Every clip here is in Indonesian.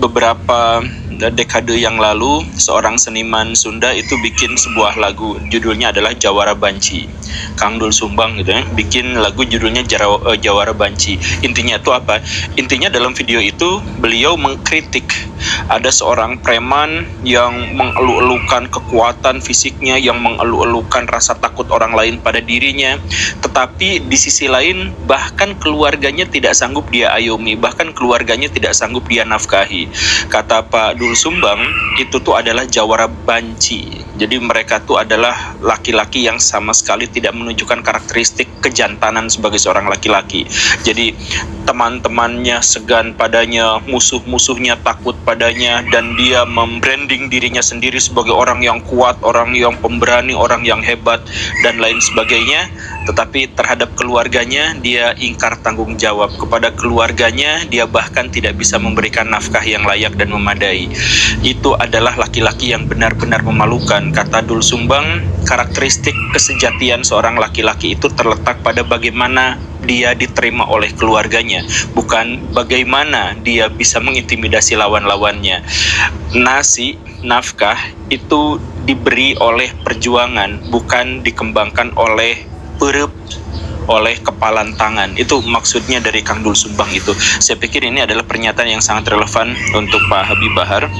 beberapa dekade yang lalu seorang seniman Sunda itu bikin sebuah lagu, judulnya adalah Jawara Banci. Kang Dul Sumbang gitu ya, bikin lagu judulnya Jawara Banci. Intinya itu apa? Intinya dalam video itu beliau mengkritik ada seorang preman yang mengeluh-elukan kekuatan fisiknya, yang mengeluh-elukan rasa takut orang lain pada dirinya, tetapi di sisi lain bahkan keluarganya tidak sanggup dia ayomi, bahkan keluarganya tidak sanggup dia nafkahi. Kata Pak Dul Sumbang, itu tuh adalah Jawara Banci. Jadi mereka tuh adalah laki-laki yang sama sekali tidak menunjukkan karakteristik kejantanan sebagai seorang laki-laki. Jadi teman-temannya segan padanya, musuh-musuhnya takut padanya, dan dia membranding dirinya sendiri sebagai orang yang kuat, orang yang pemberani, orang yang hebat, dan lain sebagainya. Tetapi terhadap keluarganya dia ingkar tanggung jawab. Kepada keluarganya dia bahkan tidak bisa memberikan nafkah yang layak dan memadai. Itu adalah laki-laki yang benar-benar memalukan. Kata Dul Sumbang, karakteristik kesejatian seorang laki-laki itu terletak pada bagaimana dia diterima oleh keluarganya, bukan bagaimana dia bisa mengintimidasi lawan-lawannya. Nafkah itu diberi oleh perjuangan, bukan dikembangkan oleh perep, oleh kepalan tangan. Itu maksudnya dari Kang Dul Sumbang itu. Saya pikir ini adalah pernyataan yang sangat relevan untuk Pak Habib Bahar,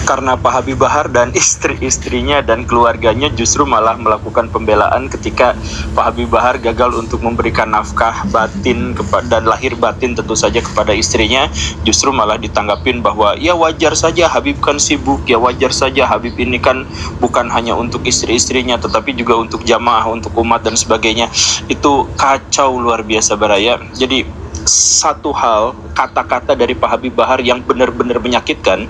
karena Pak Habib Bahar dan istri-istrinya dan keluarganya justru malah melakukan pembelaan ketika Pak Habib Bahar gagal untuk memberikan nafkah batin dan lahir batin tentu saja kepada istrinya. Justru malah ditanggapin bahwa ya wajar saja Habib kan sibuk, ya wajar saja Habib ini kan bukan hanya untuk istri-istrinya tetapi juga untuk jamaah, untuk umat dan sebagainya. Itu kacau luar biasa Baraya. Jadi satu hal, kata-kata dari Pak Habib Bahar yang benar-benar menyakitkan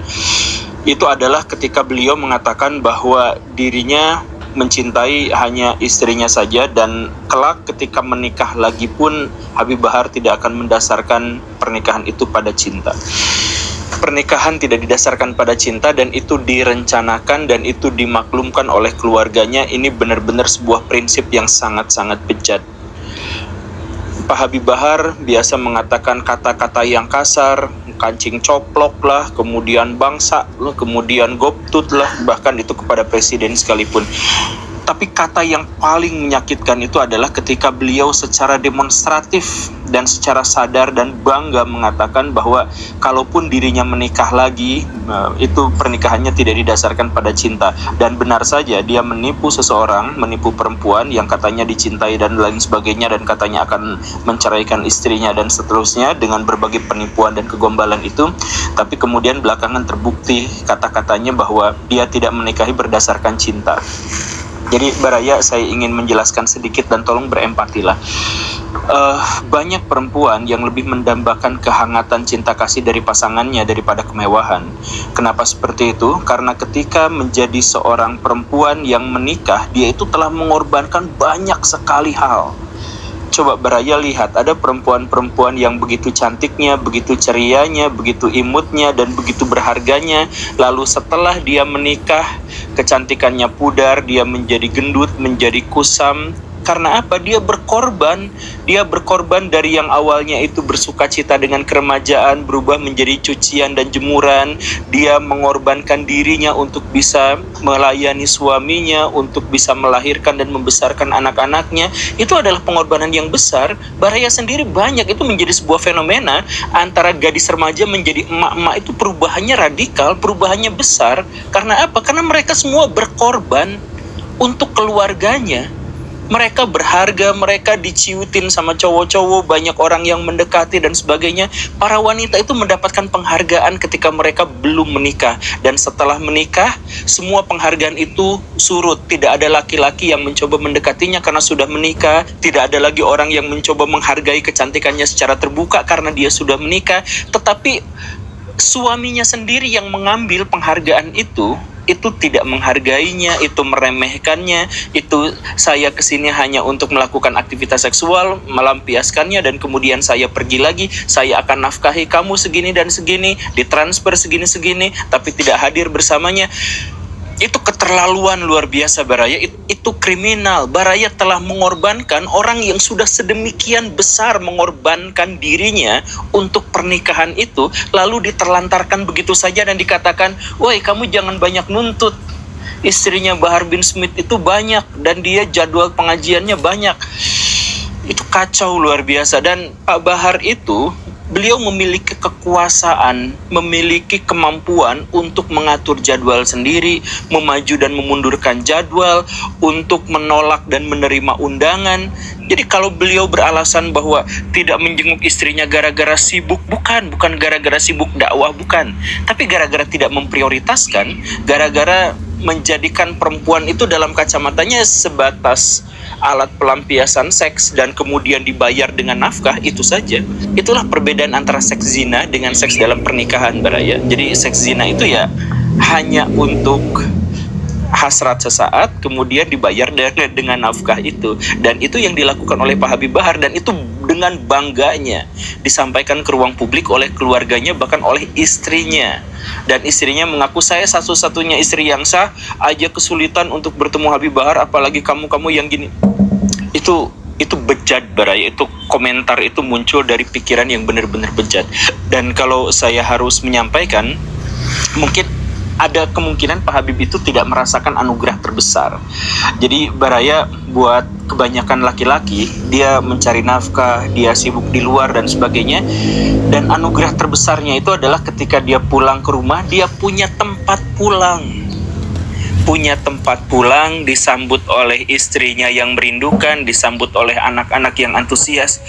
itu adalah ketika beliau mengatakan bahwa dirinya mencintai hanya istrinya saja, dan kelak ketika menikah lagi pun Habib Bahar tidak akan mendasarkan pernikahan itu pada cinta. Pernikahan tidak didasarkan pada cinta, dan itu direncanakan dan itu dimaklumkan oleh keluarganya. Ini benar-benar sebuah prinsip yang sangat-sangat bejat. Pak Habib Bahar biasa mengatakan kata-kata yang kasar, kancing coplok lah, kemudian bangsa lah, kemudian goptut lah, bahkan itu kepada presiden sekalipun. Tapi kata yang paling menyakitkan itu adalah ketika beliau secara demonstratif dan secara sadar dan bangga mengatakan bahwa kalaupun dirinya menikah lagi, itu pernikahannya tidak didasarkan pada cinta. Dan benar saja dia menipu seseorang, menipu perempuan yang katanya dicintai dan lain sebagainya, dan katanya akan menceraikan istrinya dan seterusnya dengan berbagai penipuan dan kegombalan itu. Tapi kemudian belakangan terbukti kata-katanya bahwa dia tidak menikahi berdasarkan cinta. Jadi Baraya, saya ingin menjelaskan sedikit dan tolong berempatilah. Banyak perempuan yang lebih mendambakan kehangatan cinta kasih dari pasangannya daripada kemewahan. Kenapa seperti itu? Karena ketika menjadi seorang perempuan yang menikah, dia itu telah mengorbankan banyak sekali hal. Coba Baraya lihat, ada perempuan-perempuan yang begitu cantiknya, begitu cerianya, begitu imutnya, dan begitu berharganya. Lalu setelah dia menikah, kecantikannya pudar, dia menjadi gendut, menjadi kusam. Karena apa? Dia berkorban. Dia berkorban dari yang awalnya itu bersukacita dengan keremajaan, berubah menjadi cucian dan jemuran. Dia mengorbankan dirinya untuk bisa melayani suaminya, untuk bisa melahirkan dan membesarkan anak-anaknya. Itu adalah pengorbanan yang besar. Baraya sendiri banyak, itu menjadi sebuah fenomena antara gadis remaja menjadi emak-emak. Itu perubahannya radikal, perubahannya besar. Karena apa? Karena mereka semua berkorban untuk keluarganya. Mereka berharga, mereka diciutin sama cowok-cowok, banyak orang yang mendekati dan sebagainya. Para wanita itu mendapatkan penghargaan ketika mereka belum menikah. Dan setelah menikah, semua penghargaan itu surut. Tidak ada laki-laki yang mencoba mendekatinya karena sudah menikah. Tidak ada lagi orang yang mencoba menghargai kecantikannya secara terbuka karena dia sudah menikah. Tetapi suaminya sendiri yang mengambil penghargaan itu tidak menghargainya, itu meremehkannya, itu saya kesini hanya untuk melakukan aktivitas seksual, melampiaskannya, dan kemudian saya pergi lagi, saya akan nafkahi kamu segini dan segini, ditransfer segini-segini, tapi tidak hadir bersamanya. Itu keterlaluan luar biasa Baraya, itu kriminal. Baraya telah mengorbankan orang yang sudah sedemikian besar, mengorbankan dirinya untuk pernikahan itu, lalu diterlantarkan begitu saja dan dikatakan, woi kamu jangan banyak nuntut. Istrinya Bahar bin Smith itu banyak dan dia jadwal pengajiannya banyak. Itu kacau luar biasa. Dan Pak Bahar itu, beliau memiliki kekuasaan, memiliki kemampuan untuk mengatur jadwal sendiri, memaju dan memundurkan jadwal, untuk menolak dan menerima undangan. Jadi kalau beliau beralasan bahwa tidak menjenguk istrinya gara-gara sibuk, bukan gara-gara sibuk dakwah, bukan. Tapi gara-gara tidak memprioritaskan, gara-gara menjadikan perempuan itu dalam kacamatanya sebatas alat pelampiasan seks dan kemudian dibayar dengan nafkah, itu saja. Itulah perbedaan antara seks zina dengan seks dalam pernikahan Baraya. Jadi seks zina itu ya hanya untuk hasrat sesaat, kemudian dibayar dengan nafkah itu. Dan itu yang dilakukan oleh Pak Habib Bahar, dan itu dengan bangganya disampaikan ke ruang publik oleh keluarganya, bahkan oleh istrinya. Dan istrinya mengaku, saya satu-satunya istri yang sah, aja kesulitan untuk bertemu Habib Bahar, apalagi kamu yang gini. Itu bejat Baraya, itu komentar itu muncul dari pikiran yang benar-benar bejat. Dan kalau saya harus menyampaikan, mungkin ada kemungkinan Pak Habib itu tidak merasakan anugerah terbesar. Jadi Baraya, buat kebanyakan laki-laki, dia mencari nafkah, dia sibuk di luar dan sebagainya. Dan anugerah terbesarnya itu adalah ketika dia pulang ke rumah, dia punya tempat pulang. Punya tempat pulang, disambut oleh istrinya yang merindukan, disambut oleh anak-anak yang antusias.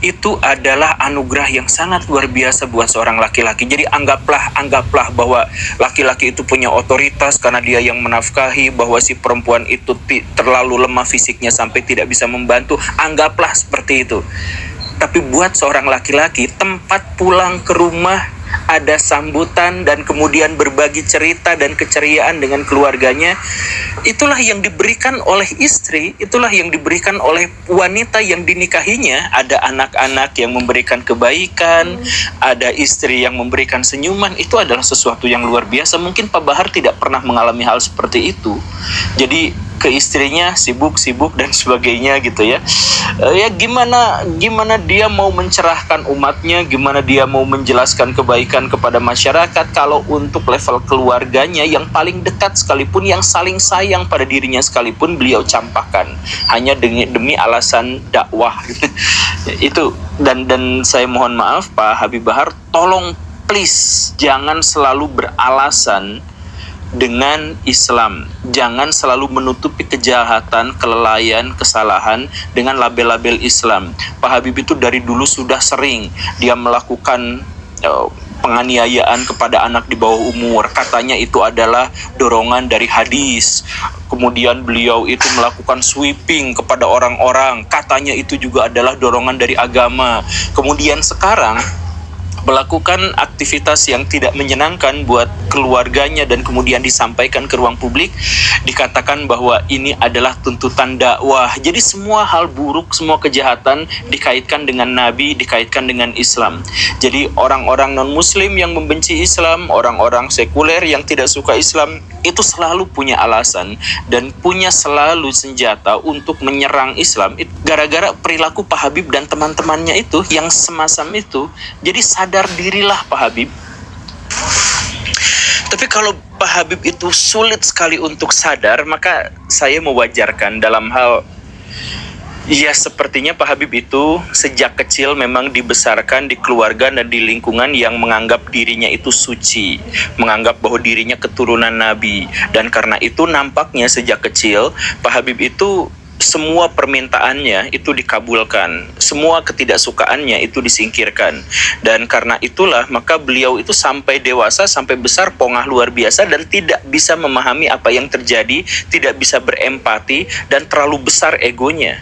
Itu adalah anugerah yang sangat luar biasa buat seorang laki-laki. Jadi anggaplah bahwa laki-laki itu punya otoritas karena dia yang menafkahi, bahwa si perempuan itu terlalu lemah fisiknya sampai tidak bisa membantu. Anggaplah seperti itu. Tapi buat seorang laki-laki, tempat pulang ke rumah, ada sambutan dan kemudian berbagi cerita dan keceriaan dengan keluarganya, itulah yang diberikan oleh istri, itulah yang diberikan oleh wanita yang dinikahinya. Ada anak-anak yang memberikan kebaikan, ada istri yang memberikan senyuman. Itu adalah sesuatu yang luar biasa. Mungkin Pak Bahar tidak pernah mengalami hal seperti itu. Jadi ke istrinya sibuk dan sebagainya gitu ya. Ya gimana dia mau mencerahkan umatnya, gimana dia mau menjelaskan kebaikan kepada masyarakat kalau untuk level keluarganya yang paling dekat sekalipun, yang saling sayang pada dirinya sekalipun, beliau campakkan hanya demi alasan dakwah gitu. Itu dan saya mohon maaf Pak Habib Bahar, tolong please jangan selalu beralasan dengan Islam. Jangan selalu menutupi kejahatan, kelalaian, kesalahan dengan label-label Islam. Pak Habib itu dari dulu sudah sering dia melakukan penganiayaan kepada anak di bawah umur. Katanya itu adalah dorongan dari hadis. Kemudian beliau itu melakukan sweeping kepada orang-orang. Katanya itu juga adalah dorongan dari agama. Kemudian sekarang melakukan aktivitas yang tidak menyenangkan buat keluarganya dan kemudian disampaikan ke ruang publik, dikatakan bahwa ini adalah tuntutan dakwah. Jadi semua hal buruk, semua kejahatan dikaitkan dengan Nabi, dikaitkan dengan Islam. Jadi orang-orang non-muslim yang membenci Islam, orang-orang sekuler yang tidak suka Islam, itu selalu punya alasan dan punya selalu senjata untuk menyerang Islam. Gara-gara perilaku Pak Habib dan teman-temannya itu yang semacam itu. Jadi sadar dirilah Pak Habib. Tapi kalau Pak Habib itu sulit sekali untuk sadar, maka saya mewajarkan dalam hal, ya sepertinya Pak Habib itu sejak kecil memang dibesarkan di keluarga dan di lingkungan yang menganggap dirinya itu suci, menganggap bahwa dirinya keturunan Nabi. Dan karena itu nampaknya sejak kecil Pak Habib itu semua permintaannya itu dikabulkan, semua ketidaksukaannya itu disingkirkan. Dan karena itulah maka beliau itu sampai dewasa, sampai besar pongah luar biasa dan tidak bisa memahami apa yang terjadi, tidak bisa berempati dan terlalu besar egonya.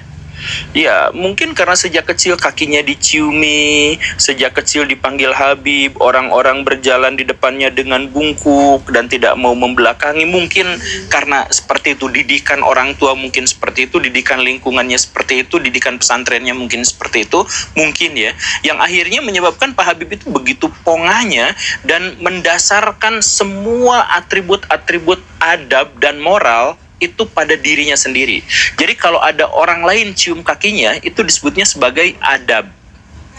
Ya, mungkin karena sejak kecil kakinya diciumi, sejak kecil dipanggil Habib, orang-orang berjalan di depannya dengan bungkuk dan tidak mau membelakangi. Mungkin karena seperti itu, didikan orang tua mungkin seperti itu, didikan lingkungannya seperti itu, didikan pesantrennya mungkin seperti itu, mungkin ya. Yang akhirnya menyebabkan Pak Habib itu begitu pongahnya dan mendasarkan semua atribut-atribut adab dan moral itu pada dirinya sendiri. Jadi kalau ada orang lain cium kakinya, itu disebutnya sebagai adab.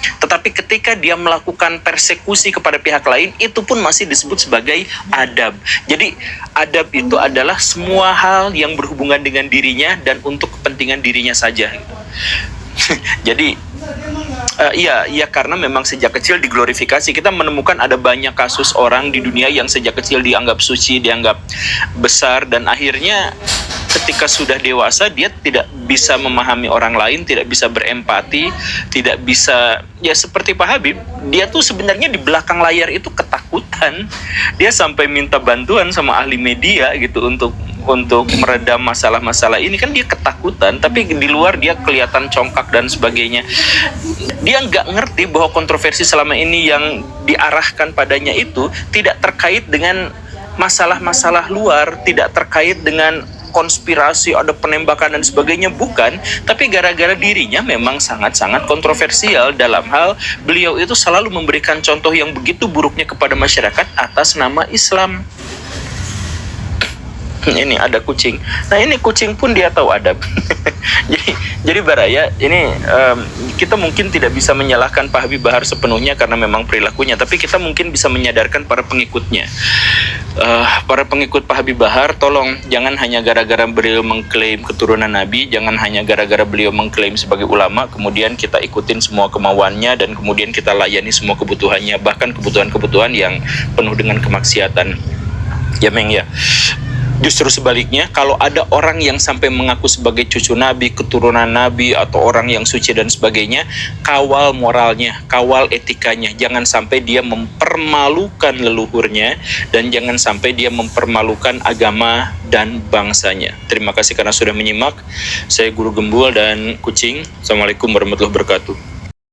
Tetapi ketika dia melakukan persekusi kepada pihak lain, itu pun masih disebut sebagai adab. Jadi adab itu adalah semua hal yang berhubungan dengan dirinya dan untuk kepentingan dirinya saja. Jadi iya karena memang sejak kecil diglorifikasi. Kita menemukan ada banyak kasus orang di dunia yang sejak kecil dianggap suci, dianggap besar, dan akhirnya ketika sudah dewasa dia tidak bisa memahami orang lain, tidak bisa berempati, tidak bisa, ya seperti Pak Habib, dia tuh sebenarnya di belakang layar itu ketakutan. Dia sampai minta bantuan sama ahli media gitu untuk meredam masalah-masalah ini. Kan dia ketakutan, tapi di luar dia kelihatan congkak dan sebagainya. Dia nggak ngerti bahwa kontroversi selama ini yang diarahkan padanya itu tidak terkait dengan masalah-masalah luar, tidak terkait dengan konspirasi, ada penembakan dan sebagainya, bukan. Tapi gara-gara dirinya memang sangat-sangat kontroversial dalam hal beliau itu selalu memberikan contoh yang begitu buruknya kepada masyarakat atas nama Islam. Ini ada kucing. Nah ini kucing pun dia tahu adab. jadi Baraya ini kita mungkin tidak bisa menyalahkan Pak Habib Bahar sepenuhnya karena memang perilakunya, tapi kita mungkin bisa menyadarkan para pengikutnya. Para pengikut Pak Habib Bahar, tolong jangan hanya gara-gara beliau mengklaim keturunan Nabi, jangan hanya gara-gara beliau mengklaim sebagai ulama, kemudian kita ikutin semua kemauannya dan kemudian kita layani semua kebutuhannya, bahkan kebutuhan-kebutuhan yang penuh dengan kemaksiatan. Ya Meng ya. Justru sebaliknya, kalau ada orang yang sampai mengaku sebagai cucu Nabi, keturunan Nabi, atau orang yang suci dan sebagainya, kawal moralnya, kawal etikanya. Jangan sampai dia mempermalukan leluhurnya, dan jangan sampai dia mempermalukan agama dan bangsanya. Terima kasih karena sudah menyimak. Saya Guru Gembul dan Kucing. Assalamualaikum warahmatullahi wabarakatuh.